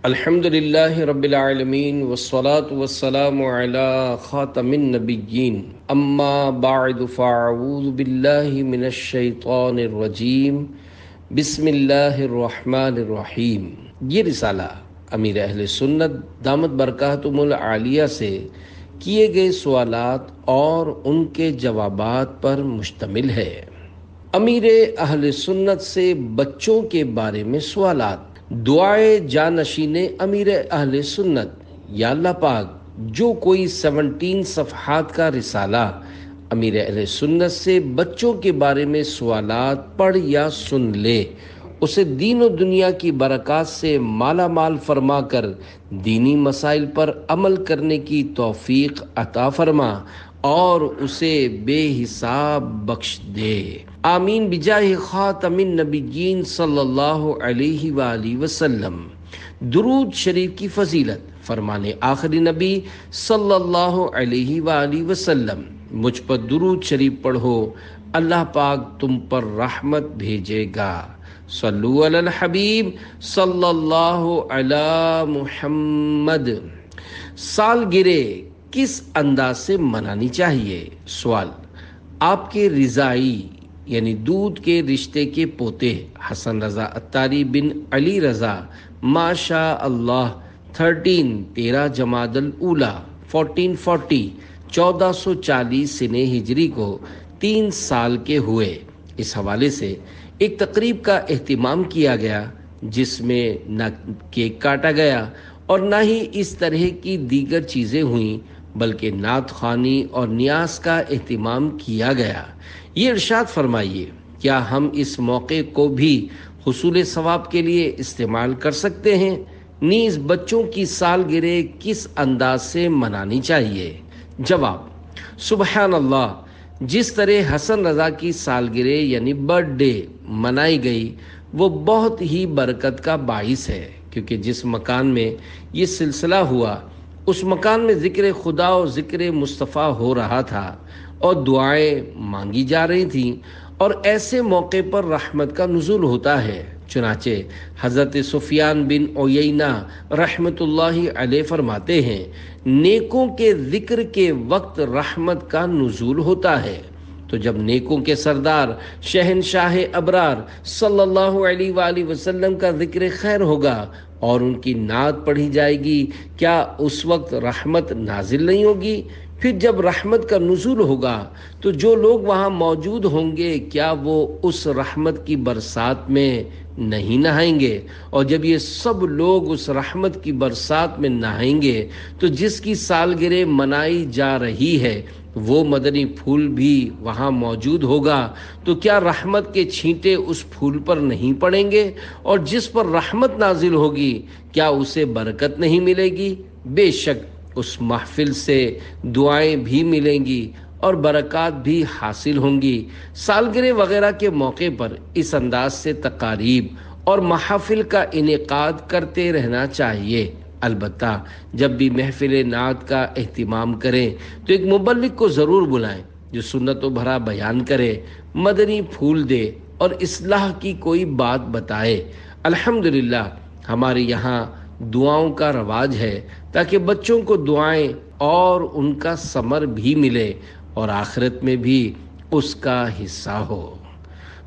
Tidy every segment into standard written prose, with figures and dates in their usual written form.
الحمد للہ رب العالمین والصلاة والسلام علی خاتم النبیین اما بعد فاعوذ باللہ من الشیطان الرجیم بسم اللہ الرحمن الرحیم۔ یہ رسالہ امیر اہل سنت دامت برکاتہم العالیہ سے کیے گئے سوالات اور ان کے جوابات پر مشتمل ہے۔ امیر اہل سنت سے بچوں کے بارے میں سوالات۔ دعائے جانشین امیر اہل سنت: یا اللہ پاک، جو کوئی 17 صفحات کا رسالہ امیر اہل سنت سے بچوں کے بارے میں سوالات پڑھ یا سن لے، اسے دین و دنیا کی برکات سے مالا مال فرما کر دینی مسائل پر عمل کرنے کی توفیق عطا فرما اور اسے بے حساب بخش دے، آمین بجاہ خاتم النبیین صلی اللہ علیہ وآلہ وسلم۔ درود شریف کی فضیلت۔ فرمان آخری نبی صلی اللہ علیہ وآلہ وسلم: مجھ پر درود شریف پڑھو، اللہ پاک تم پر رحمت بھیجے گا۔ صلو علی الحبیب صلی اللہ علی محمد۔ سالگرہ کس انداز سے منانی چاہیے؟ سوال: آپ کے رضاعی یعنی دودھ کے رشتے کے پوتے حسن رضا عطاری بن علی رضا ماشاء اللہ 13 جمادی الاولیٰ 1440 1440 سنہ ہجری کو 3 سال کے ہوئے۔ اس حوالے سے ایک تقریب کا اہتمام کیا گیا جس میں نہ کیک کاٹا گیا اور نہ ہی اس طرح کی دیگر چیزیں ہوئیں، بلکہ نعت خوانی اور نیاز کا اہتمام کیا گیا۔ یہ ارشاد فرمائیے، کیا ہم اس موقع کو بھی حصول ثواب کے لیے استعمال کر سکتے ہیں؟ نیز بچوں کی سالگرہ کس انداز سے منانی چاہیے؟ جواب: سبحان اللہ، جس طرح حسن رضا کی سالگرہ یعنی برتھ ڈے منائی گئی وہ بہت ہی برکت کا باعث ہے، کیونکہ جس مکان میں یہ سلسلہ ہوا اس مکان میں ذکر خدا اور ذکر مصطفیٰ ہو رہا تھا اور دعائیں مانگی جا رہی تھیں، اور ایسے موقع پر رحمت کا نزول ہوتا ہے۔ چنانچہ حضرت سفیان بن عیینہ رحمۃ اللہ علیہ فرماتے ہیں، نیکوں کے ذکر کے وقت رحمت کا نزول ہوتا ہے۔ تو جب نیکوں کے سردار شہنشاہ ابرار صلی اللہ علیہ وآلہ وسلم کا ذکر خیر ہوگا اور ان کی نعت پڑھی جائے گی، کیا اس وقت رحمت نازل نہیں ہوگی؟ پھر جب رحمت کا نزول ہوگا تو جو لوگ وہاں موجود ہوں گے کیا وہ اس رحمت کی برسات میں نہیں نہائیں گے؟ اور جب یہ سب لوگ اس رحمت کی برسات میں نہائیں گے تو جس کی سالگرہ منائی جا رہی ہے وہ مدنی پھول بھی وہاں موجود ہوگا، تو کیا رحمت کے چھینٹے اس پھول پر نہیں پڑیں گے؟ اور جس پر رحمت نازل ہوگی کیا اسے برکت نہیں ملے گی؟ بے شک اس محفل سے دعائیں بھی ملیں گی اور برکات بھی حاصل ہوں گی۔ سالگرہ وغیرہ کے موقع پر اس انداز سے تقاریب اور محافل کا انعقاد کرتے رہنا چاہیے۔ البتہ جب بھی محفل نعت کا اہتمام کریں تو ایک مبلغ کو ضرور بلائیں جو سنت و بھرا بیان کرے، مدنی پھول دے اور اصلاح کی کوئی بات بتائے۔ الحمدللہ ہمارے یہاں دعاؤں کا رواج ہے تاکہ بچوں کو دعائیں اور ان کا ثمر بھی ملے اور آخرت میں بھی اس کا حصہ ہو۔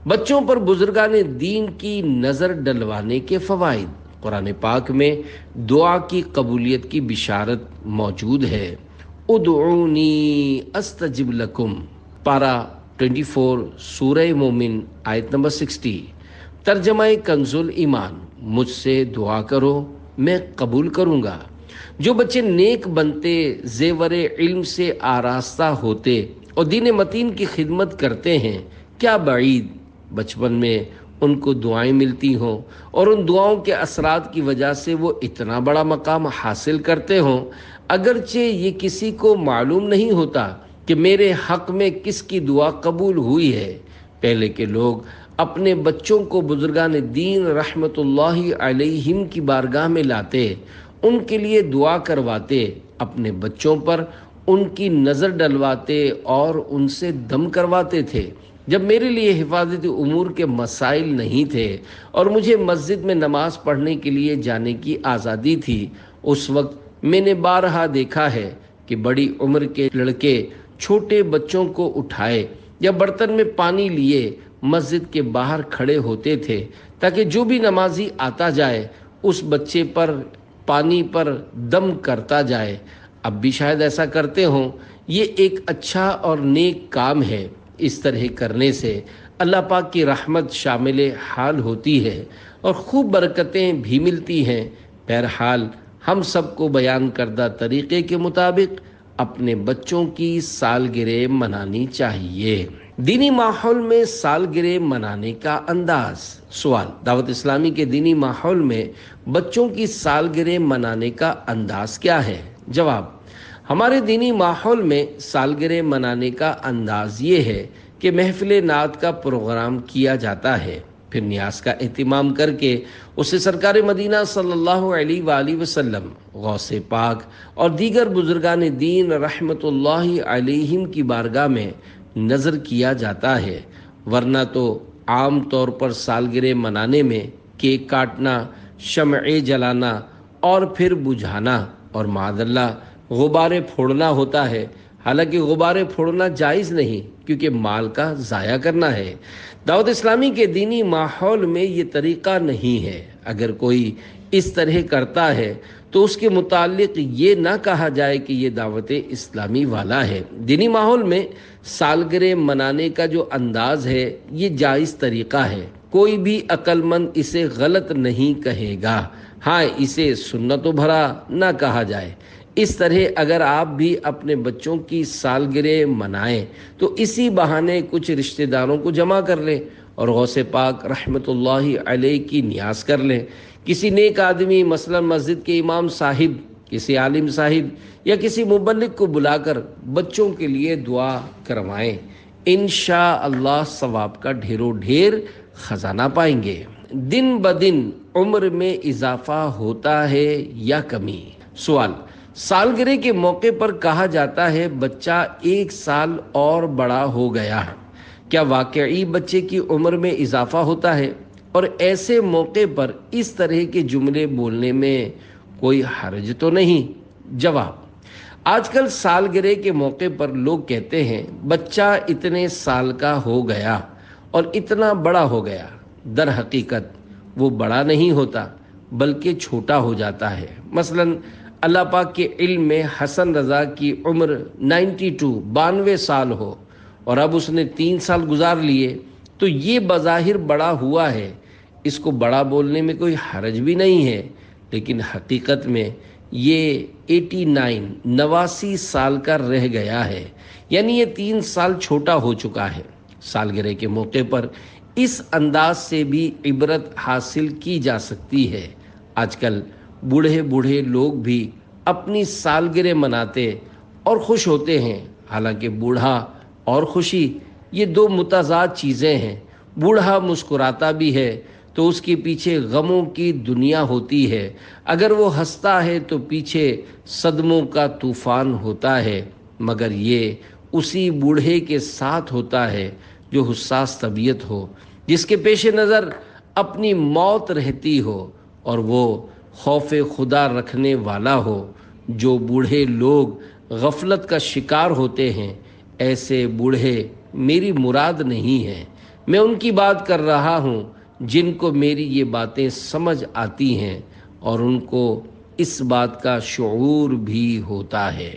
بچوں پر بزرگان دین کی نظر ڈلوانے کے فوائد۔ قرآن پاک میں دعا کی قبولیت کی بشارت موجود ہے۔ ادعونی استجب لکم، پارہ 24 سورہ مومن آیت نمبر 60۔ ترجمہ کنز ایمان: مجھ سے دعا کرو میں قبول کروں گا۔ جو بچے نیک بنتے، زیور علم سے آراستہ ہوتے اور دین متین کی خدمت کرتے ہیں، کیا بعید بچپن میں ان کو دعائیں ملتی ہوں اور ان دعاؤں کے اثرات کی وجہ سے وہ اتنا بڑا مقام حاصل کرتے ہوں، اگرچہ یہ کسی کو معلوم نہیں ہوتا کہ میرے حق میں کس کی دعا قبول ہوئی ہے۔ پہلے کے لوگ اپنے بچوں کو بزرگان دین رحمت اللہ علیہم کی بارگاہ میں لاتے، ان کے لیے دعا کرواتے، اپنے بچوں پر ان کی نظر ڈلواتے اور ان سے دم کرواتے تھے۔ جب میرے لیے حفاظت امور کے مسائل نہیں تھے اور مجھے مسجد میں نماز پڑھنے کے لیے جانے کی آزادی تھی، اس وقت میں نے بارہا دیکھا ہے کہ بڑی عمر کے لڑکے چھوٹے بچوں کو اٹھائے یا برتن میں پانی لیے مسجد کے باہر کھڑے ہوتے تھے تاکہ جو بھی نمازی آتا جائے اس بچے پر پانی پر دم کرتا جائے۔ اب بھی شاید ایسا کرتے ہوں۔ یہ ایک اچھا اور نیک کام ہے۔ اس طرح کرنے سے اللہ پاک کی رحمت شامل حال ہوتی ہے اور خوب برکتیں بھی ملتی ہیں۔ بہرحال ہم سب کو بیان کردہ طریقے کے مطابق اپنے بچوں کی سالگرہ منانی چاہیے۔ دینی ماحول میں سالگرہ منانے کا انداز۔ سوال: دعوت اسلامی کے دینی ماحول میں بچوں کی سالگرہ منانے کا انداز کیا ہے؟ جواب: ہمارے دینی ماحول میں سالگرہ منانے کا انداز یہ ہے کہ محفل نعت کا پروگرام کیا جاتا ہے، پھر نیاز کا اہتمام کر کے اسے سرکار مدینہ صلی اللہ علیہ وآلہ وسلم، غوث پاک اور دیگر بزرگان دین رحمت اللہ علیہم کی بارگاہ میں نظر کیا جاتا ہے، ورنہ تو عام طور پر سالگرہ منانے میں کیک کاٹنا، شمعیں جلانا اور پھر بجھانا اور معاذ اللہ غبارے پھوڑنا ہوتا ہے۔ حالانکہ غبارے پھوڑنا جائز نہیں، کیونکہ مال کا ضائع کرنا ہے۔ دعوت اسلامی کے دینی ماحول میں یہ طریقہ نہیں ہے۔ اگر کوئی اس طرح کرتا ہے تو اس کے متعلق یہ نہ کہا جائے کہ یہ دعوت اسلامی والا ہے۔ دینی ماحول میں سالگرہ منانے کا جو انداز ہے یہ جائز طریقہ ہے، کوئی بھی عقل مند اسے غلط نہیں کہے گا۔ ہاں، اسے سنت و بھرا نہ کہا جائے۔ اس طرح اگر آپ بھی اپنے بچوں کی سالگرہ منائیں تو اسی بہانے کچھ رشتہ داروں کو جمع کر لیں اور غوث پاک رحمت اللہ علیہ کی نیاز کر لیں۔ کسی نیک آدمی، مثلا مسجد کے امام صاحب، کسی عالم صاحب یا کسی مبلغ کو بلا کر بچوں کے لیے دعا کروائیں۔ انشاءاللہ ثواب کا ڈھیروں ڈھیر خزانہ پائیں گے۔ دن بدن عمر میں اضافہ ہوتا ہے یا کمی؟ سوال: سالگرہ کے موقع پر کہا جاتا ہے بچہ 1 سال اور بڑا ہو گیا، کیا واقعی بچے کی عمر میں اضافہ ہوتا ہے؟ اور ایسے موقع پر اس طرح کے جملے بولنے میں کوئی حرج تو نہیں؟ جواب: آج کل سالگرہ کے موقع پر لوگ کہتے ہیں بچہ اتنے سال کا ہو گیا اور اتنا بڑا ہو گیا۔ در حقیقت وہ بڑا نہیں ہوتا بلکہ چھوٹا ہو جاتا ہے۔ مثلا اللہ پاک کے علم میں حسن رضا کی عمر 92 سال ہو اور اب اس نے 3 سال گزار لیے تو یہ بظاہر بڑا ہوا ہے، اس کو بڑا بولنے میں کوئی حرج بھی نہیں ہے، لیکن حقیقت میں یہ 89 سال کا رہ گیا ہے، یعنی یہ 3 سال چھوٹا ہو چکا ہے۔ سالگرہ کے موقع پر اس انداز سے بھی عبرت حاصل کی جا سکتی ہے۔ آج کل بوڑھے لوگ بھی اپنی سالگرہ مناتے اور خوش ہوتے ہیں، حالانکہ بوڑھا اور خوشی یہ 2 متضاد چیزیں ہیں۔ بوڑھا مسکراتا بھی ہے تو اس کے پیچھے غموں کی دنیا ہوتی ہے، اگر وہ ہنستا ہے تو پیچھے صدموں کا طوفان ہوتا ہے، مگر یہ اسی بوڑھے کے ساتھ ہوتا ہے جو حساس طبیعت ہو، جس کے پیش نظر اپنی موت رہتی ہو اور وہ خوف خدا رکھنے والا ہو۔ جو بوڑھے لوگ غفلت کا شکار ہوتے ہیں، ایسے بوڑھے میری مراد نہیں ہیں۔ میں ان کی بات کر رہا ہوں جن کو میری یہ باتیں سمجھ آتی ہیں اور ان کو اس بات کا شعور بھی ہوتا ہے۔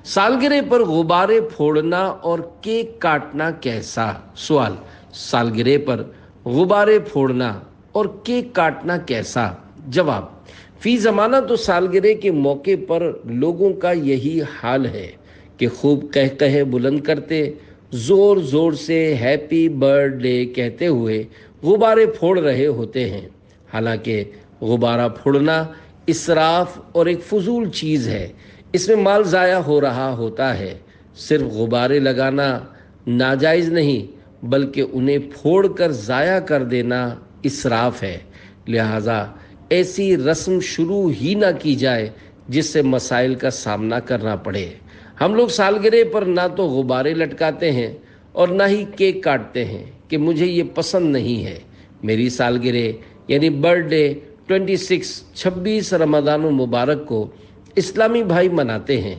سالگرہ پر غبارے پھوڑنا اور کیک کاٹنا کیسا؟ سوال: سالگرہ پر غبارے پھوڑنا اور کیک کاٹنا کیسا؟ جواب: فی زمانہ تو سالگرہ کے موقع پر لوگوں کا یہی حال ہے کہ خوب قہقہے بلند کرتے، زور زور سے ہیپی برتھ ڈے کہتے ہوئے غبارے پھوڑ رہے ہوتے ہیں۔ حالانکہ غبارہ پھوڑنا اسراف اور ایک فضول چیز ہے، اس میں مال ضائع ہو رہا ہوتا ہے۔ صرف غبارے لگانا ناجائز نہیں بلکہ انہیں پھوڑ کر ضائع کر دینا اسراف ہے، لہذا ایسی رسم شروع ہی نہ کی جائے جس سے مسائل کا سامنا کرنا پڑے۔ ہم لوگ سالگرہ پر نہ تو غبارے لٹکاتے ہیں اور نہ ہی کیک کاٹتے ہیں کہ مجھے یہ پسند نہیں ہے۔ میری سالگرہ یعنی برتھ ڈے 26 رمضان المبارک کو اسلامی بھائی مناتے ہیں،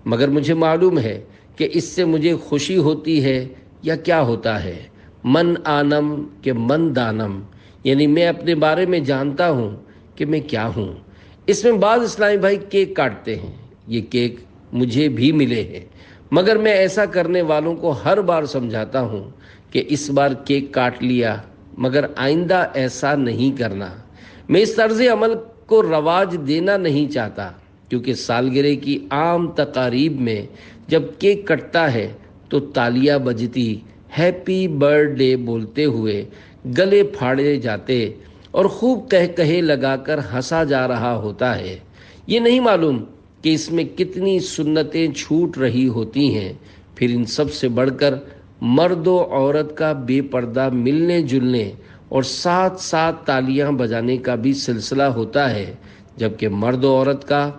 مگر مجھے معلوم ہے کہ اس سے مجھے خوشی ہوتی ہے یا کیا ہوتا ہے۔ من آنم کہ من دانم، یعنی میں اپنے بارے میں جانتا ہوں کہ میں کیا ہوں۔ اس میں بعض اسلامی بھائی کیک کاٹتے ہیں، یہ کیک مجھے بھی ملے ہیں، مگر میں ایسا کرنے والوں کو ہر بار سمجھاتا ہوں کہ اس بار کیک کاٹ لیا مگر آئندہ ایسا نہیں کرنا۔ میں اس طرز عمل کو رواج دینا نہیں چاہتا، کیونکہ سالگرہ کی عام تقاریب میں جب کیک کٹتا ہے تو تالیاں بجتی، ہیپی برتھ ڈے بولتے ہوئے گلے پھاڑے جاتے اور خوب کہے لگا کر ہنسا جا رہا ہوتا ہے۔ یہ نہیں معلوم کہ اس میں کتنی سنتیں چھوٹ رہی ہوتی ہیں۔ پھر ان سب سے بڑھ کر مرد و عورت کا بے پردہ ملنے جلنے اور ساتھ ساتھ تالیاں بجانے کا بھی سلسلہ ہوتا ہے، جبکہ مرد و عورت کا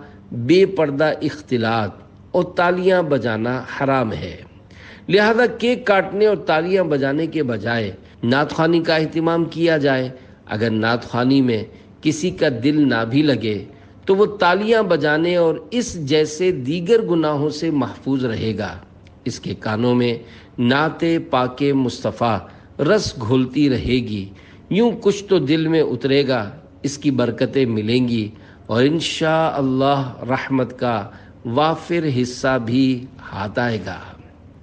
بے پردہ اختلاط اور تالیاں بجانا حرام ہے۔ لہذا کیک کاٹنے اور تالیاں بجانے کے بجائے نعت خوانی کا اہتمام کیا جائے۔ اگر نعت خوانی میں کسی کا دل نہ بھی لگے تو وہ تالیاں بجانے اور اس جیسے دیگر گناہوں سے محفوظ رہے گا۔ اس کے کانوں میں نعت پاک مصطفیٰ رس گھولتی رہے گی، یوں کچھ تو دل میں اترے گا، اس کی برکتیں ملیں گی اور انشاءاللہ رحمت کا وافر حصہ بھی ہاتھ آئے گا۔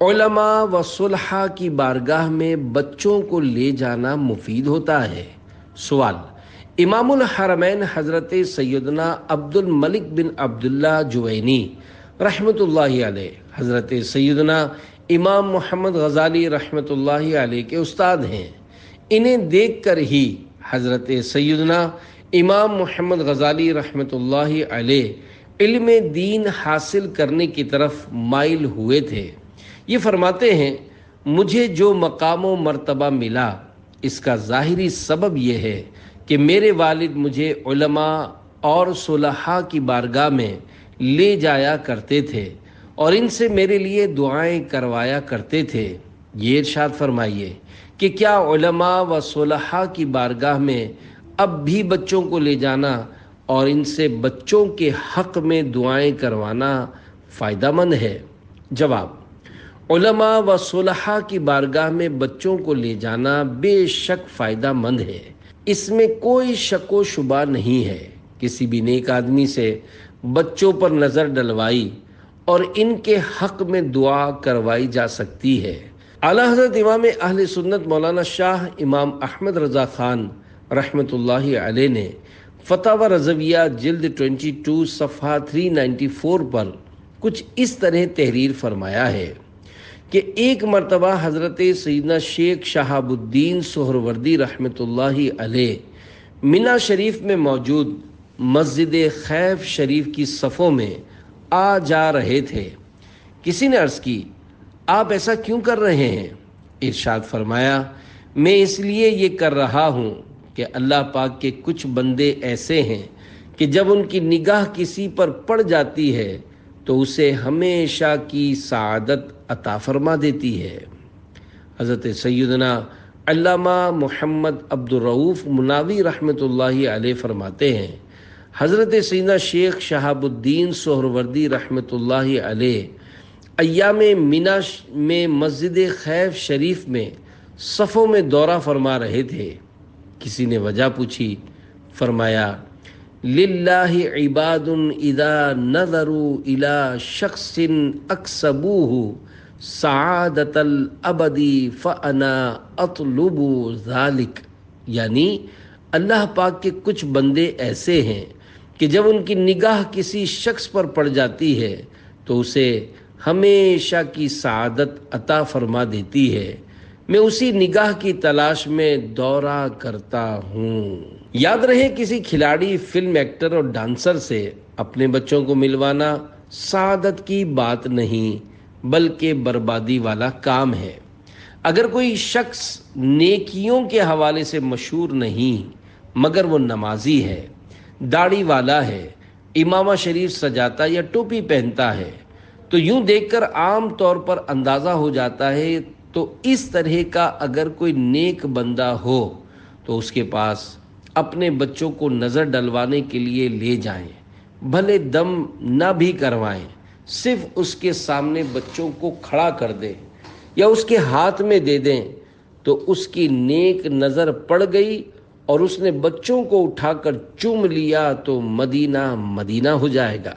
علماء و صلحاء کی بارگاہ میں بچوں کو لے جانا مفید ہوتا ہے؟ سوال: امام الحرمین حضرت سیدنا عبد الملک بن عبداللہ جوینی رحمۃ اللہ علیہ حضرت سیدنا امام محمد غزالی رحمۃ اللہ علیہ کے استاد ہیں۔ انہیں دیکھ کر ہی حضرت سیدنا امام محمد غزالی رحمۃ اللہ علیہ علم دین حاصل کرنے کی طرف مائل ہوئے تھے۔ یہ فرماتے ہیں، مجھے جو مقام و مرتبہ ملا اس کا ظاہری سبب یہ ہے کہ میرے والد مجھے علماء اور صلحاء کی بارگاہ میں لے جایا کرتے تھے اور ان سے میرے لیے دعائیں کروایا کرتے تھے۔ یہ ارشاد فرمائیے کہ کیا علماء و صلحاء کی بارگاہ میں اب بھی بچوں کو لے جانا اور ان سے بچوں کے حق میں دعائیں کروانا فائدہ مند ہے؟ جواب: علماء و صلحاء کی بارگاہ میں بچوں کو لے جانا بے شک فائدہ مند ہے، اس میں کوئی شک و شبہ نہیں ہے۔ کسی بھی نیک آدمی سے بچوں پر نظر ڈلوائی اور ان کے حق میں دعا کروائی جا سکتی ہے۔ اعلیٰ حضرت امام اہل سنت مولانا شاہ امام احمد رضا خان رحمۃ اللہ علیہ نے فتاوی رضویہ جلد 22 صفحہ 394 پر کچھ اس طرح تحریر فرمایا ہے کہ ایک مرتبہ حضرت سیدنا شیخ شہاب الدین سہروردی رحمۃ اللہ علیہ منا شریف میں موجود مسجد خیف شریف کی صفوں میں آ جا رہے تھے۔ کسی نے عرض کی، آپ ایسا کیوں کر رہے ہیں؟ ارشاد فرمایا، میں اس لیے یہ کر رہا ہوں کہ اللہ پاک کے کچھ بندے ایسے ہیں کہ جب ان کی نگاہ کسی پر پڑ جاتی ہے تو اسے ہمیشہ کی سعادت عطا فرما دیتی ہے۔ حضرت سیدنا علامہ محمد عبد الرؤوف مناوی رحمۃ اللہ علیہ فرماتے ہیں، حضرت سیدنا شیخ شہاب الدین سہروردی رحمۃ اللہ علیہ ایام منا میں مسجد خیف شریف میں صفوں میں دورہ فرما رہے تھے۔ کسی نے وجہ پوچھی، فرمایا، للہ عباد اذا نظروا الى شخص اکسبوہ سعادت الابدی فانا اطلب ذلک، یعنی اللہ پاک کے کچھ بندے ایسے ہیں کہ جب ان کی نگاہ کسی شخص پر پڑ جاتی ہے تو اسے ہمیشہ کی سعادت عطا فرما دیتی ہے۔ میں اسی نگاہ کی تلاش میں دورہ کرتا ہوں۔ یاد رہے، کسی کھلاڑی، فلم ایکٹر اور ڈانسر سے اپنے بچوں کو ملوانا سعادت کی بات نہیں بلکہ بربادی والا کام ہے۔ اگر کوئی شخص نیکیوں کے حوالے سے مشہور نہیں مگر وہ نمازی ہے، داڑھی والا ہے، امامہ شریف سجاتا یا ٹوپی پہنتا ہے، تو یوں دیکھ کر عام طور پر اندازہ ہو جاتا ہے تو اس طرح کا اگر کوئی نیک بندہ ہو تو اس کے پاس اپنے بچوں کو نظر ڈلوانے کے لیے لے جائیں، بھلے دم نہ بھی کروائیں، صرف اس کے سامنے بچوں کو کھڑا کر دیں یا اس کے ہاتھ میں دے دیں تو اس کی نیک نظر پڑ گئی اور اس نے بچوں کو اٹھا کر چوم لیا تو مدینہ مدینہ ہو جائے گا۔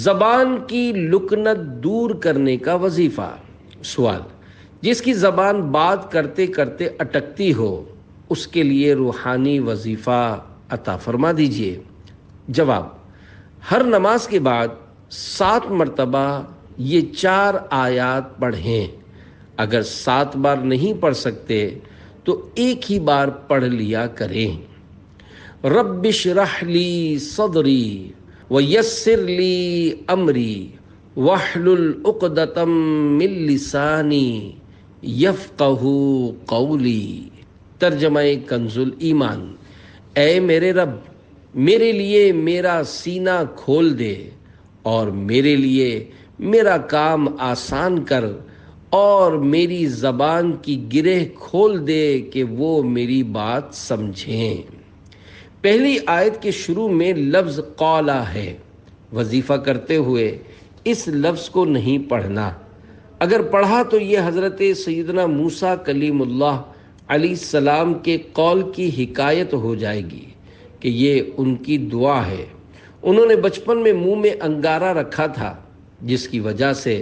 زبان کی لکنت دور کرنے کا وظیفہ۔ سوال: جس کی زبان بات کرتے کرتے اٹکتی ہو اس کے لیے روحانی وظیفہ عطا فرما دیجیے۔ جواب: ہر نماز کے بعد 7 مرتبہ یہ 4 آیات پڑھیں۔ اگر 7 بار نہیں پڑھ سکتے تو ایک ہی بار پڑھ لیا کریں۔ رب اشرح لی صدری ویسر لی امری واحلل عقدۃ من لسانی یفقہوا قولی۔ ترجمہ کنز الایمان: اے میرے رب، میرے لیے میرا سینہ کھول دے اور میرے لیے میرا کام آسان کر اور میری زبان کی گرہ کھول دے کہ وہ میری بات سمجھیں۔ پہلی آیت کے شروع میں لفظ قولا ہے۔ وظیفہ کرتے ہوئے اس لفظ کو نہیں پڑھنا۔ اگر پڑھا تو یہ حضرت سیدنا موسیٰ کلیم اللہ علیہ السلام کے قول کی حکایت ہو جائے گی کہ یہ ان کی دعا ہے۔ انہوں نے بچپن میں منہ میں انگارہ رکھا تھا جس کی وجہ سے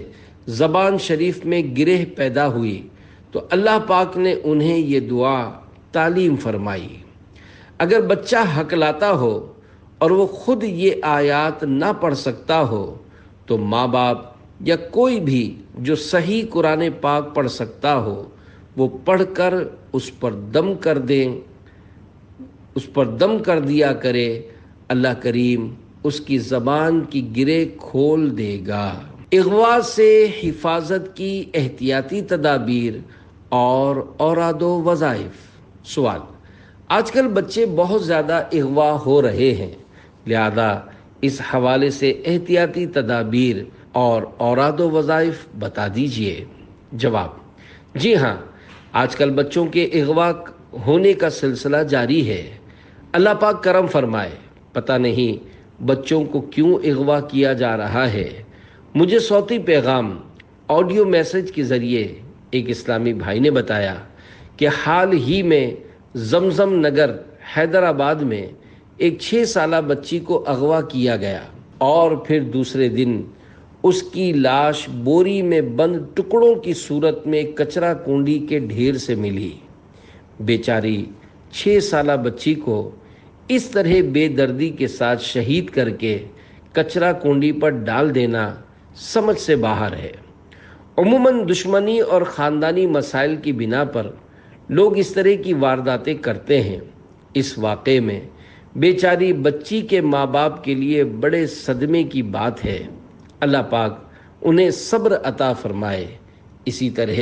زبان شریف میں گرہ پیدا ہوئی، تو اللہ پاک نے انہیں یہ دعا تعلیم فرمائی۔ اگر بچہ ہکلاتا ہو اور وہ خود یہ آیات نہ پڑھ سکتا ہو تو ماں باپ یا کوئی بھی جو صحیح قرآن پاک پڑھ سکتا ہو وہ پڑھ کر اس پر دم کر دیا کرے۔ اللہ کریم اس کی زبان کی گرہ کھول دے گا۔ اغوا سے حفاظت کی احتیاطی تدابیر اور اوراد و وظائف۔ سوال: آج کل بچے بہت زیادہ اغوا ہو رہے ہیں، لہذا اس حوالے سے احتیاطی تدابیر اور اوراد و وظائف بتا دیجیے۔ جواب: جی ہاں، آج کل بچوں کے اغوا ہونے کا سلسلہ جاری ہے۔ اللہ پاک کرم فرمائے، پتہ نہیں بچوں کو کیوں اغوا کیا جا رہا ہے۔ مجھے صوتی پیغام آڈیو میسج کے ذریعے ایک اسلامی بھائی نے بتایا کہ حال ہی میں زمزم نگر حیدرآباد میں ایک 6 سالہ بچی کو اغوا کیا گیا اور پھر دوسرے دن اس کی لاش بوری میں بند ٹکڑوں کی صورت میں کچرا کنڈی کے ڈھیر سے ملی۔ بیچاری 6 سالہ بچی کو اس طرح بے دردی کے ساتھ شہید کر کے کچرا کنڈی پر ڈال دینا سمجھ سے باہر ہے۔ عموماً دشمنی اور خاندانی مسائل کی بنا پر لوگ اس طرح کی وارداتیں کرتے ہیں۔ اس واقعے میں بیچاری بچی کے ماں باپ کے لیے بڑے صدمے کی بات ہے۔ اللہ پاک انہیں صبر عطا فرمائے۔ اسی طرح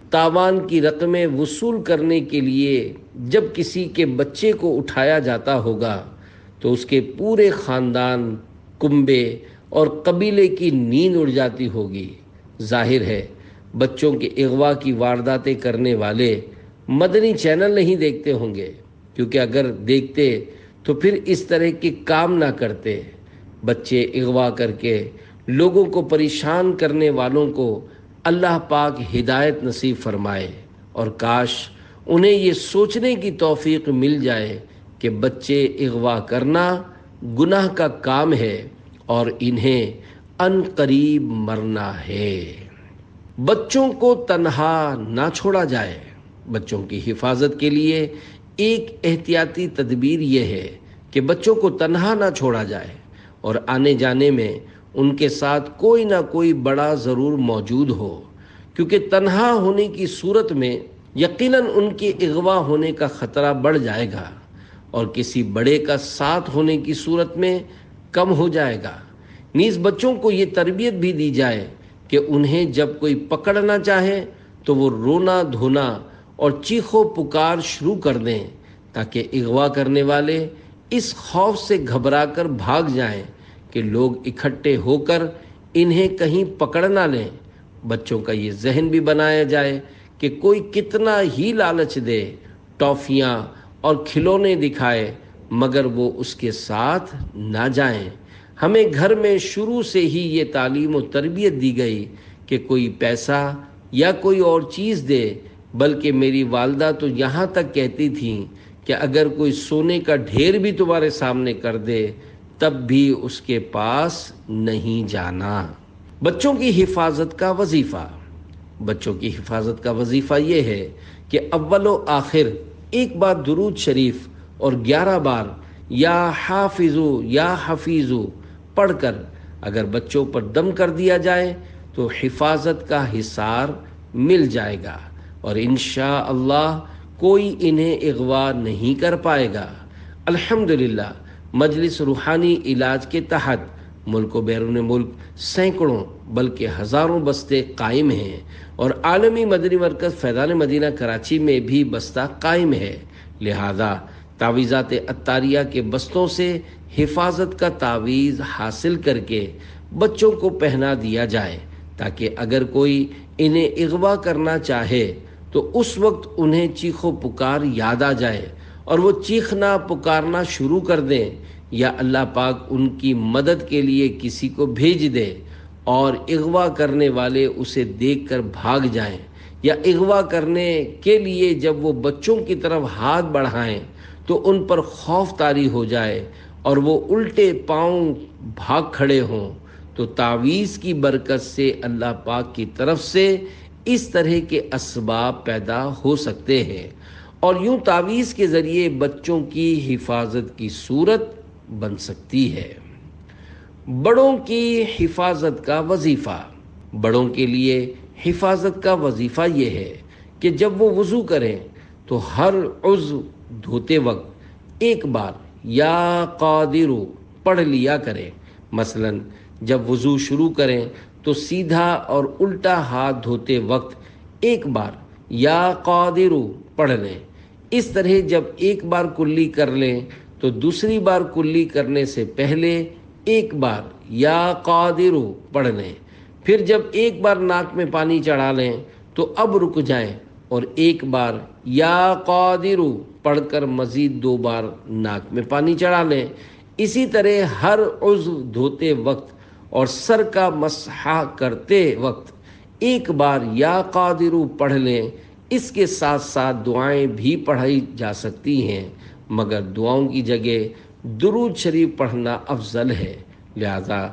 تاوان کی رقمیں وصول کرنے کے لیے جب کسی کے بچے کو اٹھایا جاتا ہوگا تو اس کے پورے خاندان، کنبے اور قبیلے کی نیند اڑ جاتی ہوگی۔ ظاہر ہے بچوں کے اغوا کی وارداتیں کرنے والے مدنی چینل نہیں دیکھتے ہوں گے، کیونکہ اگر دیکھتے تو پھر اس طرح کے کام نہ کرتے۔ بچے اغوا کر کے لوگوں کو پریشان کرنے والوں کو اللہ پاک ہدایت نصیب فرمائے، اور کاش انہیں یہ سوچنے کی توفیق مل جائے کہ بچے اغوا کرنا گناہ کا کام ہے اور انہیں ان قریب مرنا ہے۔ بچوں کو تنہا نہ چھوڑا جائے۔ بچوں کی حفاظت کے لیے ایک احتیاطی تدبیر یہ ہے کہ بچوں کو تنہا نہ چھوڑا جائے اور آنے جانے میں ان کے ساتھ کوئی نہ کوئی بڑا ضرور موجود ہو، کیونکہ تنہا ہونے کی صورت میں یقیناً ان کے اغوا ہونے کا خطرہ بڑھ جائے گا اور کسی بڑے کا ساتھ ہونے کی صورت میں کم ہو جائے گا۔ نیز بچوں کو یہ تربیت بھی دی جائے کہ انہیں جب کوئی پکڑنا چاہے تو وہ رونا دھونا اور چیخو پکار شروع کر دیں، تاکہ اغوا کرنے والے اس خوف سے گھبرا کر بھاگ جائیں کہ لوگ اکٹھے ہو کر انہیں کہیں پکڑ نہ لیں۔ بچوں کا یہ ذہن بھی بنایا جائے کہ کوئی کتنا ہی لالچ دے، ٹافیاں اور کھلونے دکھائے، مگر وہ اس کے ساتھ نہ جائیں۔ ہمیں گھر میں شروع سے ہی یہ تعلیم و تربیت دی گئی کہ کوئی پیسہ یا کوئی اور چیز دے، بلکہ میری والدہ تو یہاں تک کہتی تھیں کہ اگر کوئی سونے کا ڈھیر بھی تمہارے سامنے کر دے تب بھی اس کے پاس نہیں جانا۔ بچوں کی حفاظت کا وظیفہ۔ بچوں کی حفاظت کا وظیفہ یہ ہے کہ اول و آخر ایک بار درود شریف اور 11 بار یا حافظو یا حفیظو پڑھ کر اگر بچوں پر دم کر دیا جائے تو حفاظت کا حصار مل جائے گا اور انشاءاللہ کوئی انہیں اغوا نہیں کر پائے گا۔ الحمدللہ مجلس روحانی علاج کے تحت ملک و بیرون ملک سینکڑوں بلکہ ہزاروں بستے قائم ہیں اور عالمی مدنی مرکز فیضان مدینہ کراچی میں بھی بستہ قائم ہے، لہذا تعویذات عطاریہ کے بستوں سے حفاظت کا تعویذ حاصل کر کے بچوں کو پہنا دیا جائے تاکہ اگر کوئی انہیں اغوا کرنا چاہے تو اس وقت انہیں چیخ و پکار یاد آ جائے اور وہ چیخنا پکارنا شروع کر دیں، یا اللہ پاک ان کی مدد کے لیے کسی کو بھیج دے اور اغوا کرنے والے اسے دیکھ کر بھاگ جائیں، یا اغوا کرنے کے لیے جب وہ بچوں کی طرف ہاتھ بڑھائیں تو ان پر خوف طاری ہو جائے اور وہ الٹے پاؤں بھاگ کھڑے ہوں، تو تعویذ کی برکت سے اللہ پاک کی طرف سے اس طرح کے اسباب پیدا ہو سکتے ہیں اور یوں تعویذ کے ذریعے بچوں کی حفاظت کی صورت بن سکتی ہے۔ بڑوں کی حفاظت کا وظیفہ۔ بڑوں کے لیے حفاظت کا وظیفہ یہ ہے کہ جب وہ وضو کریں تو ہر عضو دھوتے وقت ایک بار یا قادر پڑھ لیا کریں۔ مثلا جب وضو شروع کریں تو سیدھا اور الٹا ہاتھ دھوتے وقت ایک بار یا قادر پڑھ لیں۔ اس طرح جب ایک بار کلی کر لیں تو دوسری بار کلی کرنے سے پہلے ایک بار یا قادر پڑھ لیں۔ پھر جب ایک بار ناک میں پانی چڑھا لیں تو اب رک جائیں اور ایک بار یا قادر پڑھ کر مزید 2 بار ناک میں پانی چڑھا لیں۔ اسی طرح ہر عضو دھوتے وقت اور سر کا مسح کرتے وقت ایک بار یا قادر پڑھ لیں۔ اس کے ساتھ ساتھ دعائیں بھی پڑھی جا سکتی ہیں، مگر دعاؤں کی جگہ درود شریف پڑھنا افضل ہے، لہذا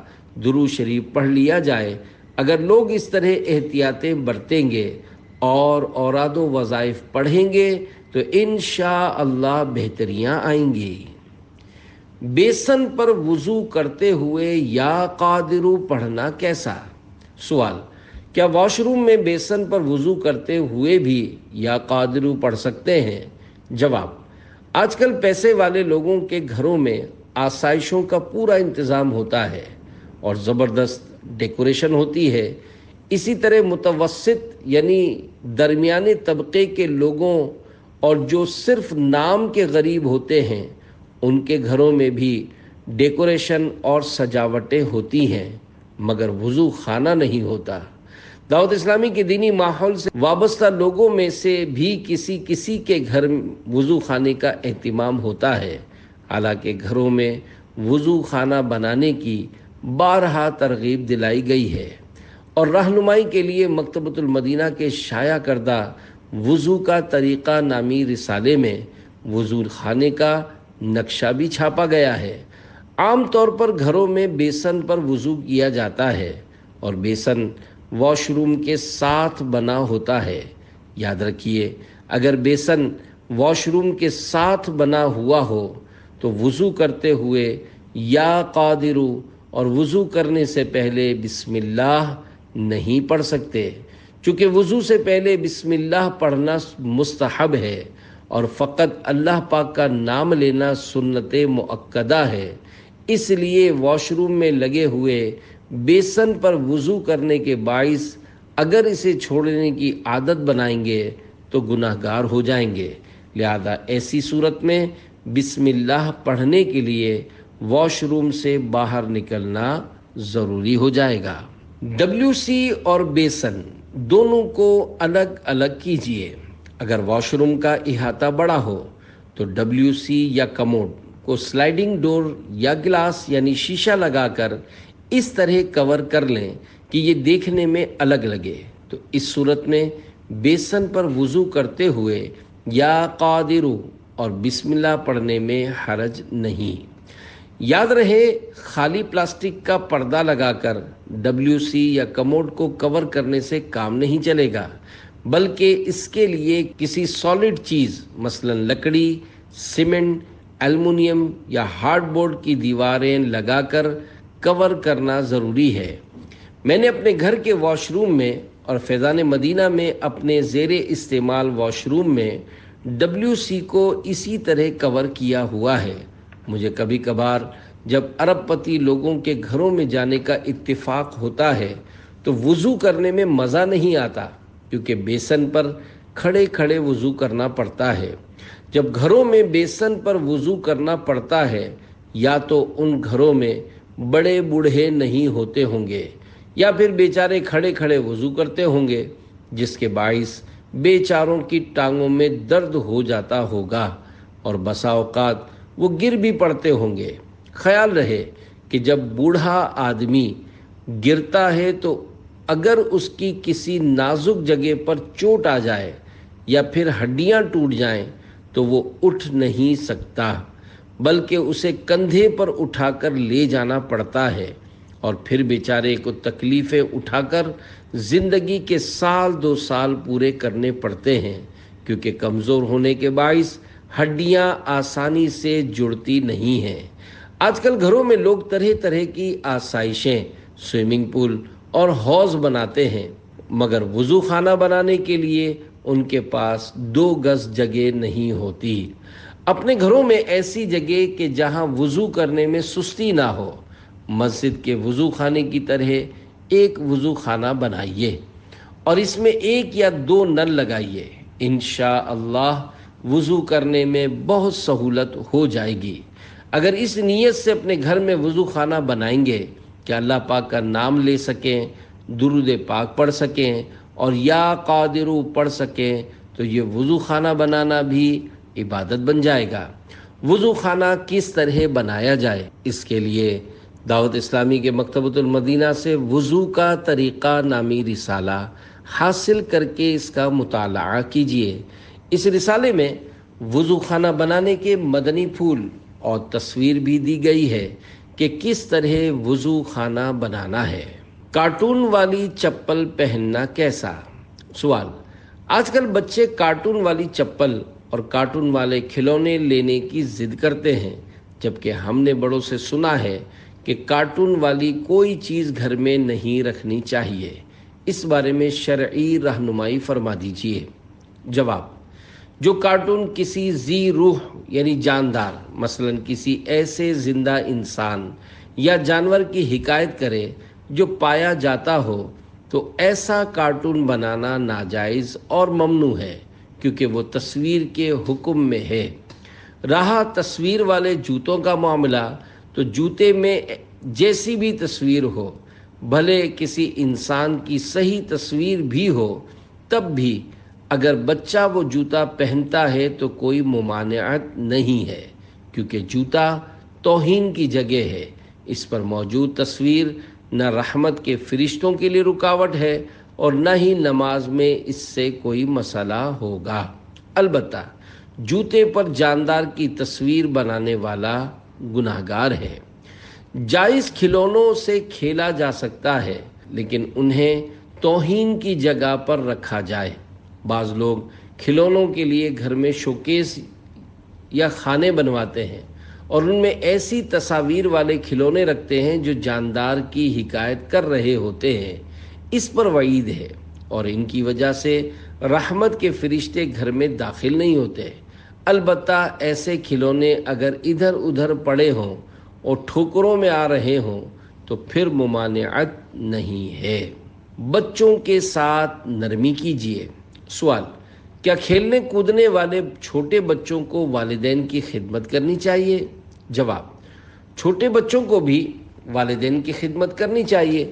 درود شریف پڑھ لیا جائے۔ اگر لوگ اس طرح احتیاطیں برتیں گے اور اوراد و وظائف پڑھیں گے تو انشاءاللہ بہتریاں آئیں گی۔ بیسن پر وضو کرتے ہوئے یا قادر پڑھنا کیسا؟ سوال: کیا واش روم میں بیسن پر وضو کرتے ہوئے بھی یا قادر پڑھ سکتے ہیں؟ جواب: آج کل پیسے والے لوگوں کے گھروں میں آسائشوں کا پورا انتظام ہوتا ہے اور زبردست ڈیکوریشن ہوتی ہے۔ اسی طرح متوسط یعنی درمیانے طبقے کے لوگوں اور جو صرف نام کے غریب ہوتے ہیں ان کے گھروں میں بھی ڈیکوریشن اور سجاوٹیں ہوتی ہیں، مگر وضو خانہ نہیں ہوتا۔ دعوت اسلامی کے دینی ماحول سے وابستہ لوگوں میں سے بھی کسی کے گھر وضو خانے کا اہتمام ہوتا ہے، حالانکہ گھروں میں وضو خانہ بنانے کی بارہا ترغیب دلائی گئی ہے اور رہنمائی کے لیے مکتبۃ المدینہ کے شائع کردہ وضو کا طریقہ نامی رسالے میں وضو خانے کا نقشہ بھی چھاپا گیا ہے۔ عام طور پر گھروں میں بیسن پر وضو کیا جاتا ہے اور بیسن واش روم کے ساتھ بنا ہوتا ہے۔ یاد رکھیے، اگر بیسن واش روم کے ساتھ بنا ہوا ہو تو وضو کرتے ہوئے یا قادر اور وضو کرنے سے پہلے بسم اللہ نہیں پڑھ سکتے، چونکہ وضو سے پہلے بسم اللہ پڑھنا مستحب ہے اور فقط اللہ پاک کا نام لینا سنت مؤکدہ ہے۔ اس لیے واش روم میں لگے ہوئے بیسن پر وضو کرنے کے باعث اگر اسے چھوڑنے کی عادت بنائیں گے تو گناہ گار ہو جائیں گے، لہذا ایسی صورت میں بسم اللہ پڑھنے کے لیے واش روم سے باہر نکلنا ضروری ہو جائے گا۔ WC اور بیسن دونوں کو الگ الگ کیجیے۔ اگر واش روم کا احاطہ بڑا ہو تو WC یا کموڈ کو سلائیڈنگ ڈور یا گلاس یعنی شیشہ لگا کر اس طرح کور کر لیں کہ یہ دیکھنے میں الگ لگے، تو اس صورت میں بیسن پر وضو کرتے ہوئے یا قادرو اور بسم اللہ پڑھنے میں حرج نہیں۔ یاد رہے، خالی پلاسٹک کا پردہ لگا کر WC یا کموڈ کو کور کرنے سے کام نہیں چلے گا، بلکہ اس کے لیے کسی سالڈ چیز مثلا لکڑی، سیمنٹ، ایلومینیم یا ہارڈ بورڈ کی دیواریں لگا کر کور کرنا ضروری ہے۔ میں نے اپنے گھر کے واش روم میں اور فیضان مدینہ میں اپنے زیر استعمال واش روم میں WC کو اسی طرح کور کیا ہوا ہے۔ مجھے کبھی کبھار جب ارب پتی لوگوں کے گھروں میں جانے کا اتفاق ہوتا ہے تو وضو کرنے میں مزہ نہیں آتا، کیونکہ بیسن پر کھڑے کھڑے وضو کرنا پڑتا ہے۔ جب گھروں میں بیسن پر وضو کرنا پڑتا ہے، یا تو ان گھروں میں بڑے بوڑھے نہیں ہوتے ہوں گے یا پھر بیچارے کھڑے کھڑے وضو کرتے ہوں گے، جس کے باعث بیچاروں کی ٹانگوں میں درد ہو جاتا ہوگا اور بسا اوقات وہ گر بھی پڑتے ہوں گے۔ خیال رہے کہ جب بوڑھا آدمی گرتا ہے تو اگر اس کی کسی نازک جگہ پر چوٹ آ جائے یا پھر ہڈیاں ٹوٹ جائیں تو وہ اٹھ نہیں سکتا، بلکہ اسے کندھے پر اٹھا کر لے جانا پڑتا ہے، اور پھر بیچارے کو تکلیفیں اٹھا کر زندگی کے 2 سال پورے کرنے پڑتے ہیں، کیونکہ کمزور ہونے کے باعث ہڈیاں آسانی سے جڑتی نہیں ہیں۔ آج کل گھروں میں لوگ طرح طرح کی آسائشیں، سوئمنگ پول اور حوض بناتے ہیں، مگر وضو خانہ بنانے کے لیے ان کے پاس 2 گز جگہ نہیں ہوتی۔ اپنے گھروں میں ایسی جگہ کہ جہاں وضو کرنے میں سستی نہ ہو، مسجد کے وضو خانے کی طرح ایک وضو خانہ بنائیے اور اس میں 1 یا 2 نل لگائیے۔ انشاءاللہ وضو کرنے میں بہت سہولت ہو جائے گی۔ اگر اس نیت سے اپنے گھر میں وضو خانہ بنائیں گے کہ اللہ پاک کا نام لے سکیں، درود پاک پڑھ سکیں اور یا قادرو پڑھ سکیں، تو یہ وضو خانہ بنانا بھی عبادت بن جائے گا۔ وضو خانہ کس طرح بنایا جائے، اس کے لیے دعوت اسلامی کے مکتبۃ المدینہ سے وضو کا طریقہ نامی رسالہ حاصل کر کے اس کا مطالعہ کیجیے۔ اس رسالے میں وضو خانہ بنانے کے مدنی پھول اور تصویر بھی دی گئی ہے کہ کس طرح وضو خانہ بنانا ہے۔ کارٹون والی چپل پہننا کیسا؟ سوال: آج کل بچے کارٹون والی چپل اور کارٹون والے کھلونے لینے کی ضد کرتے ہیں، جبکہ ہم نے بڑوں سے سنا ہے کہ کارٹون والی کوئی چیز گھر میں نہیں رکھنی چاہیے۔ اس بارے میں شرعی رہنمائی فرما دیجیے۔ جواب: جو کارٹون کسی ذی روح یعنی جاندار، مثلا کسی ایسے زندہ انسان یا جانور کی حکایت کرے جو پایا جاتا ہو، تو ایسا کارٹون بنانا ناجائز اور ممنوع ہے، کیونکہ وہ تصویر کے حکم میں ہے۔ رہا تصویر والے جوتوں کا معاملہ، تو جوتے میں جیسی بھی تصویر ہو، بھلے کسی انسان کی صحیح تصویر بھی ہو، تب بھی اگر بچہ وہ جوتا پہنتا ہے تو کوئی ممانعت نہیں ہے، کیونکہ جوتا توہین کی جگہ ہے۔ اس پر موجود تصویر نہ رحمت کے فرشتوں کے لیے رکاوٹ ہے اور نہ ہی نماز میں اس سے کوئی مسئلہ ہوگا۔ البتہ جوتے پر جاندار کی تصویر بنانے والا گناہگار ہے۔ جائز کھلونوں سے کھیلا جا سکتا ہے، لیکن انہیں توہین کی جگہ پر رکھا جائے۔ بعض لوگ کھلونوں کے لیے گھر میں شوکیس یا خانے بنواتے ہیں اور ان میں ایسی تصاویر والے کھلونے رکھتے ہیں جو جاندار کی حکایت کر رہے ہوتے ہیں۔ اس پر وعید ہے اور ان کی وجہ سے رحمت کے فرشتے گھر میں داخل نہیں ہوتے۔ البتہ ایسے کھلونے اگر ادھر ادھر پڑے ہوں اور ٹھوکروں میں آ رہے ہوں تو پھر ممانعت نہیں ہے۔ بچوں کے ساتھ نرمی کیجیے۔ سوال: کیا کھیلنے کودنے والے چھوٹے بچوں کو والدین کی خدمت کرنی چاہیے؟ جواب: چھوٹے بچوں کو بھی والدین کی خدمت کرنی چاہیے۔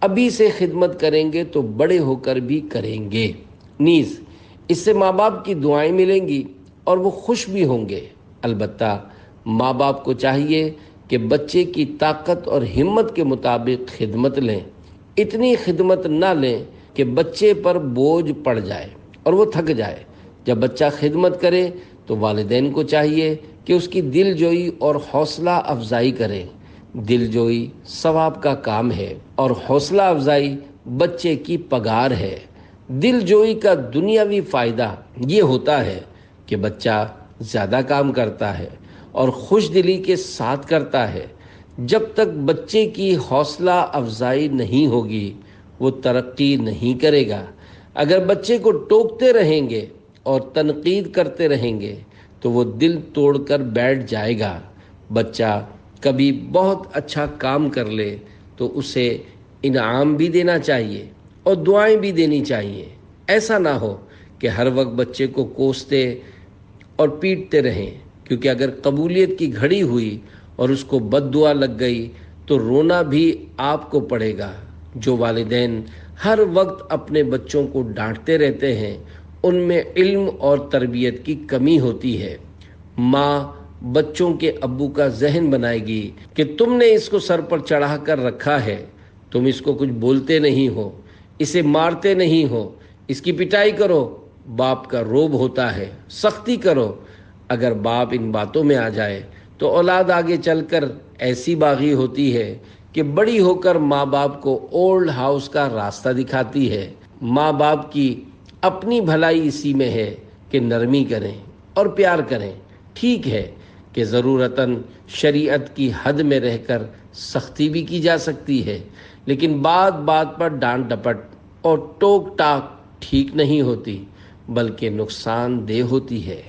ابھی سے خدمت کریں گے تو بڑے ہو کر بھی کریں گے، نیز اس سے ماں باپ کی دعائیں ملیں گی اور وہ خوش بھی ہوں گے۔ البتہ ماں باپ کو چاہیے کہ بچے کی طاقت اور ہمت کے مطابق خدمت لیں، اتنی خدمت نہ لیں کہ بچے پر بوجھ پڑ جائے اور وہ تھک جائے۔ جب بچہ خدمت کرے تو والدین کو چاہیے کہ اس کی دل جوئی اور حوصلہ افزائی کریں۔ دل جوئی ثواب کا کام ہے اور حوصلہ افزائی بچے کی پگار ہے۔ دل جوئی کا دنیاوی فائدہ یہ ہوتا ہے کہ بچہ زیادہ کام کرتا ہے اور خوش دلی کے ساتھ کرتا ہے۔ جب تک بچے کی حوصلہ افزائی نہیں ہوگی وہ ترقی نہیں کرے گا۔ اگر بچے کو ٹوکتے رہیں گے اور تنقید کرتے رہیں گے تو وہ دل توڑ کر بیٹھ جائے گا۔ بچہ کبھی بہت اچھا کام کر لے تو اسے انعام بھی دینا چاہیے اور دعائیں بھی دینی چاہیے۔ ایسا نہ ہو کہ ہر وقت بچے کو کوستے اور پیٹتے رہیں، کیونکہ اگر قبولیت کی گھڑی ہوئی اور اس کو بد دعا لگ گئی تو رونا بھی آپ کو پڑے گا۔ جو والدین ہر وقت اپنے بچوں کو ڈانٹتے رہتے ہیں ان میں علم اور تربیت کی کمی ہوتی ہے۔ ماں بچوں کے ابو کا ذہن بنائے گی کہ تم نے اس کو سر پر چڑھا کر رکھا ہے، تم اس کو کچھ بولتے نہیں ہو، اسے مارتے نہیں ہو، اس کی پٹائی کرو۔ باپ کا روب ہوتا ہے، سختی کرو۔ اگر باپ ان باتوں میں آ جائے تو اولاد آگے چل کر ایسی باغی ہوتی ہے کہ بڑی ہو کر ماں باپ کو اولڈ ہاؤس کا راستہ دکھاتی ہے۔ ماں باپ کی اپنی بھلائی اسی میں ہے کہ نرمی کریں اور پیار کریں۔ ٹھیک ہے کہ ضرورتاً شریعت کی حد میں رہ کر سختی بھی کی جا سکتی ہے، لیکن بات بات پر ڈانٹ ڈپٹ اور ٹوک ٹاک ٹھیک نہیں ہوتی بلکہ نقصان دہ ہوتی ہے۔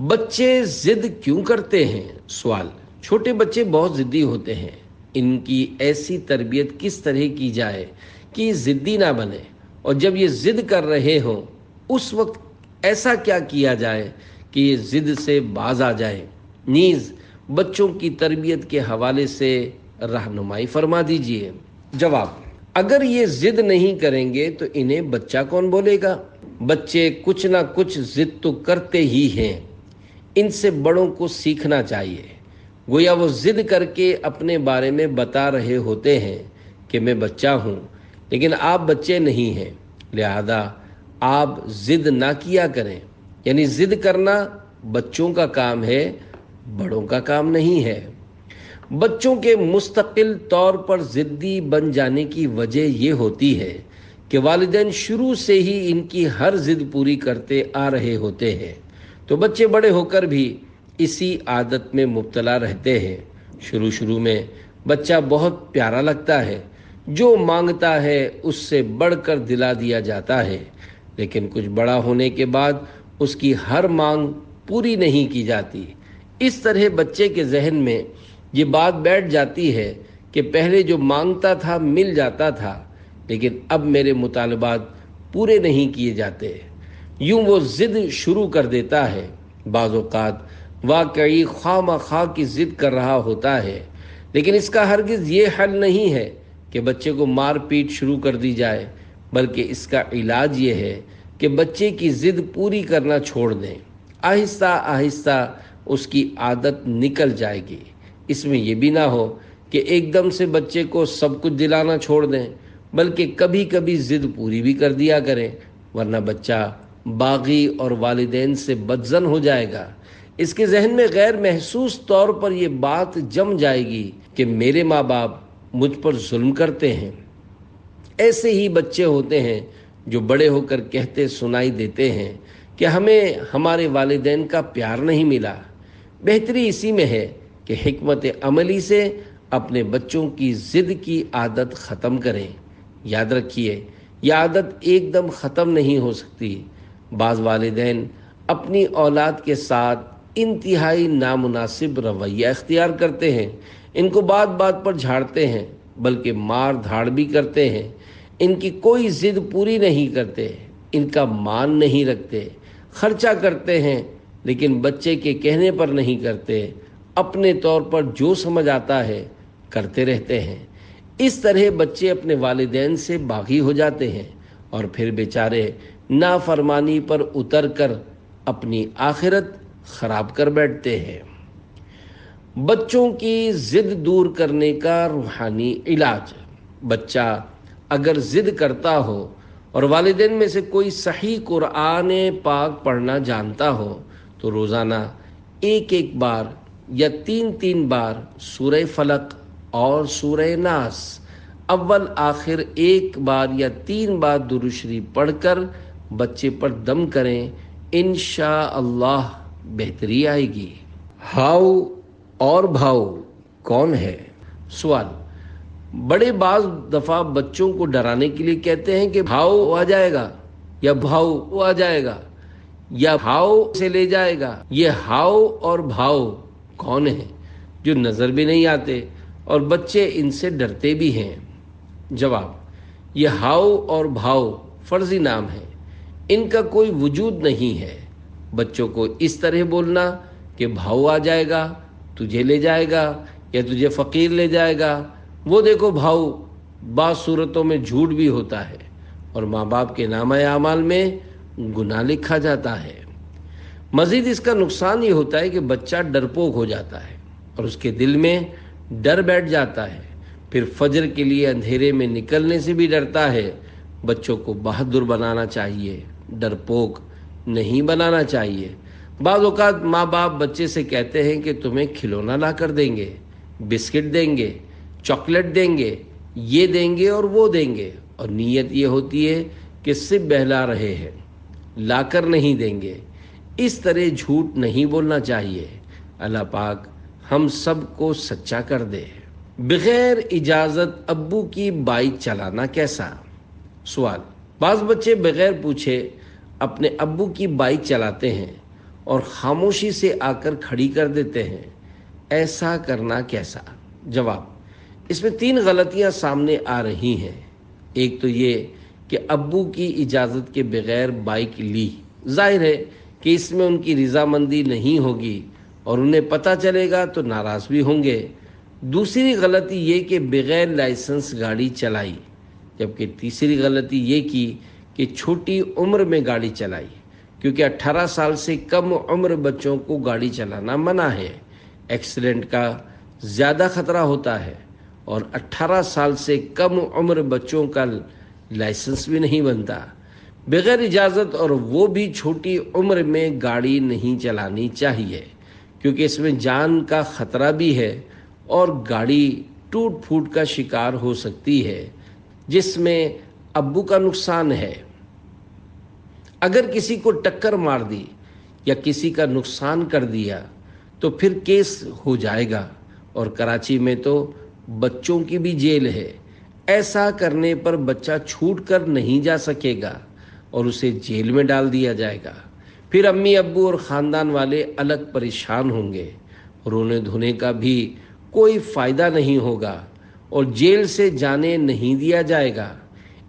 بچے ضد کیوں کرتے ہیں؟ سوال: چھوٹے بچے بہت ضدی ہوتے ہیں، ان کی ایسی تربیت کس طرح کی جائے کہ یہ ضدی نہ بنے، اور جب یہ ضد کر رہے ہوں اس وقت ایسا کیا کیا جائے کہ یہ ضد سے باز آ جائے؟ نیز بچوں کی تربیت کے حوالے سے رہنمائی فرما دیجیے۔ جواب: اگر یہ ضد نہیں کریں گے تو انہیں بچہ کون بولے گا؟ بچے کچھ نہ کچھ ضد تو کرتے ہی ہیں، ان سے بڑوں کو سیکھنا چاہیے۔ گویا وہ ضد کر کے اپنے بارے میں بتا رہے ہوتے ہیں کہ میں بچہ ہوں، لیکن آپ بچے نہیں ہیں، لہذا آپ ضد نہ کیا کریں۔ یعنی ضد کرنا بچوں کا کام ہے، بڑوں کا کام نہیں ہے۔ بچوں کے مستقل طور پر ضدی بن جانے کی وجہ یہ ہوتی ہے کہ والدین شروع سے ہی ان کی ہر ضد پوری کرتے آ رہے ہوتے ہیں، تو بچے بڑے ہو کر بھی اسی عادت میں مبتلا رہتے ہیں۔ شروع میں بچہ بہت پیارا لگتا ہے، جو مانگتا ہے اس سے بڑھ کر دلا دیا جاتا ہے، لیکن کچھ بڑا ہونے کے بعد اس کی ہر مانگ پوری نہیں کی جاتی۔ اس طرح بچے کے ذہن میں یہ بات بیٹھ جاتی ہے کہ پہلے جو مانگتا تھا مل جاتا تھا، لیکن اب میرے مطالبات پورے نہیں کیے جاتے۔ یوں وہ ضد شروع کر دیتا ہے۔ بعض اوقات واقعی خواہ مخواہ کی ضد کر رہا ہوتا ہے، لیکن اس کا ہرگز یہ حل نہیں ہے کہ بچے کو مار پیٹ شروع کر دی جائے، بلکہ اس کا علاج یہ ہے کہ بچے کی ضد پوری کرنا چھوڑ دیں۔ آہستہ آہستہ اس کی عادت نکل جائے گی۔ اس میں یہ بھی نہ ہو کہ ایک دم سے بچے کو سب کچھ دلانا چھوڑ دیں، بلکہ کبھی کبھی ضد پوری بھی کر دیا کریں، ورنہ بچہ باغی اور والدین سے بدظن ہو جائے گا۔ اس کے ذہن میں غیر محسوس طور پر یہ بات جم جائے گی کہ میرے ماں باپ مجھ پر ظلم کرتے ہیں۔ ایسے ہی بچے ہوتے ہیں جو بڑے ہو کر کہتے سنائی دیتے ہیں کہ ہمیں ہمارے والدین کا پیار نہیں ملا۔ بہتری اسی میں ہے کہ حکمت عملی سے اپنے بچوں کی ضد کی عادت ختم کریں۔ یاد رکھیے، یہ عادت ایک دم ختم نہیں ہو سکتی۔ بعض والدین اپنی اولاد کے ساتھ انتہائی نامناسب رویہ اختیار کرتے ہیں، ان کو بات بات پر جھاڑتے ہیں، بلکہ مار دھاڑ بھی کرتے ہیں۔ ان کی کوئی ضد پوری نہیں کرتے، ان کا مان نہیں رکھتے، خرچہ کرتے ہیں لیکن بچے کے کہنے پر نہیں کرتے، اپنے طور پر جو سمجھ آتا ہے کرتے رہتے ہیں۔ اس طرح بچے اپنے والدین سے باغی ہو جاتے ہیں اور پھر بیچارے نافرمانی پر اتر کر اپنی آخرت خراب کر بیٹھتے ہیں۔ بچوں کی ضد دور کرنے کا روحانی علاج۔ بچہ اگر ضد کرتا ہو اور والدین میں سے کوئی صحیح قرآن پاک پڑھنا جانتا ہو تو روزانہ ایک بار یا تین بار سورہ فلق اور سورہ ناس اول آخر ایک بار یا 3 بار درود شریف پڑھ کر بچے پر دم کریں، انشاءاللہ بہتری آئے گی۔ ہاؤ اور بھاؤ کون ہے؟ سوال۔ بڑے بعض دفعہ بچوں کو ڈرانے کے لیے کہتے ہیں کہ بھاؤ آ جائے گا یا بھاؤ آ جائے گا یا بھاؤ سے لے جائے گا۔ یہ ہاؤ اور بھاؤ کون ہیں جو نظر بھی نہیں آتے اور بچے ان سے ڈرتے بھی ہیں؟ جواب، یہ ہاؤ اور بھاؤ فرضی نام ہے، ان کا کوئی وجود نہیں ہے۔ بچوں کو اس طرح بولنا کہ بھاؤ آ جائے گا، تجھے لے جائے گا یا تجھے فقیر لے جائے گا، وہ دیکھو بھاؤ بعض صورتوں میں جھوٹ بھی ہوتا ہے اور ماں باپ کے نامہ اعمال میں گناہ لکھا جاتا ہے۔ مزید اس کا نقصان یہ ہوتا ہے کہ بچہ ڈرپوک ہو جاتا ہے اور اس کے دل میں ڈر بیٹھ جاتا ہے، پھر فجر کے لیے اندھیرے میں نکلنے سے بھی ڈرتا ہے۔ بچوں کو بہادر بنانا چاہیے، ڈرپوک نہیں بنانا چاہیے۔ بعض اوقات ماں باپ بچے سے کہتے ہیں کہ تمہیں کھلونا لا کر دیں گے، بسکٹ دیں گے، چاکلیٹ دیں گے، یہ دیں گے اور وہ دیں گے، اور نیت یہ ہوتی ہے کہ صرف بہلا رہے ہیں، لا کر نہیں دیں گے۔ اس طرح جھوٹ نہیں بولنا چاہیے۔ اللہ پاک ہم سب کو سچا کر دے۔ بغیر اجازت ابو کی بائک چلانا کیسا؟ سوال۔ بعض بچے بغیر پوچھے اپنے ابو کی بائک چلاتے ہیں اور خاموشی سے آ کر کھڑی کر دیتے ہیں، ایسا کرنا کیسا؟ جواب، اس میں 3 غلطیاں سامنے آ رہی ہیں۔ ایک تو یہ کہ ابو کی اجازت کے بغیر بائک لی، ظاہر ہے کہ اس میں ان کی رضامندی نہیں ہوگی اور انہیں پتہ چلے گا تو ناراض بھی ہوں گے۔ دوسری غلطی یہ کہ بغیر لائسنس گاڑی چلائی، جبکہ تیسری غلطی یہ کی کہ چھوٹی عمر میں گاڑی چلائی، کیونکہ 18 سال سے کم عمر بچوں کو گاڑی چلانا منع ہے۔ ایکسیڈنٹ کا زیادہ خطرہ ہوتا ہے اور 18 سال سے کم عمر بچوں کا لائسنس بھی نہیں بنتا۔ بغیر اجازت اور وہ بھی چھوٹی عمر میں گاڑی نہیں چلانی چاہیے، کیونکہ اس میں جان کا خطرہ بھی ہے اور گاڑی ٹوٹ پھوٹ کا شکار ہو سکتی ہے، جس میں ابو کا نقصان ہے۔ اگر کسی کو ٹکر مار دی یا کسی کا نقصان کر دیا تو پھر کیس ہو جائے گا، اور کراچی میں تو بچوں کی بھی جیل ہے۔ ایسا کرنے پر بچہ چھوٹ کر نہیں جا سکے گا اور اسے جیل میں ڈال دیا جائے گا، پھر امی ابو اور خاندان والے الگ پریشان ہوں گے، رونے دھونے کا بھی کوئی فائدہ نہیں ہوگا اور جیل سے جانے نہیں دیا جائے گا۔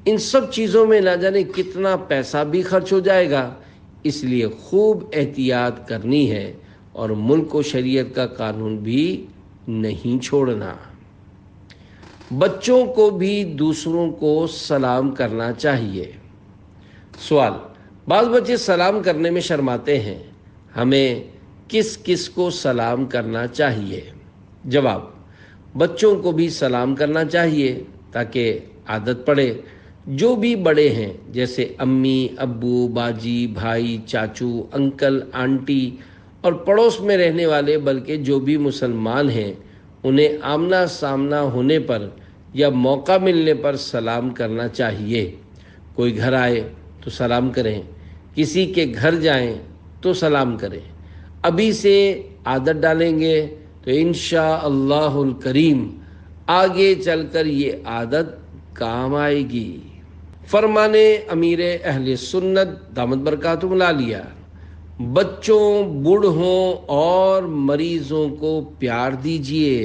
ان سب چیزوں میں نہ جانے کتنا پیسہ بھی خرچ ہو جائے گا، اس لیے خوب احتیاط کرنی ہے اور ملک و شریعت کا قانون بھی نہیں چھوڑنا۔ بچوں کو بھی دوسروں کو سلام کرنا چاہیے۔ سوال۔ بعض بچے سلام کرنے میں شرماتے ہیں، ہمیں کس کس کو سلام کرنا چاہیے؟ جواب، بچوں کو بھی سلام کرنا چاہیے تاکہ عادت پڑے۔ جو بھی بڑے ہیں جیسے امی ابو باجی بھائی چاچو انکل آنٹی اور پڑوس میں رہنے والے، بلکہ جو بھی مسلمان ہیں، انہیں آمنا سامنا ہونے پر یا موقع ملنے پر سلام کرنا چاہیے۔ کوئی گھر آئے تو سلام کریں، کسی کے گھر جائیں تو سلام کریں۔ ابھی سے عادت ڈالیں گے تو انشاءاللہ الکریم آگے چل کر یہ عادت کام آئے گی۔ فرمانے امیر اہل سنت دامت برکاتہم العالیہ، بچوں، بوڑھوں اور مریضوں کو پیار دیجیے۔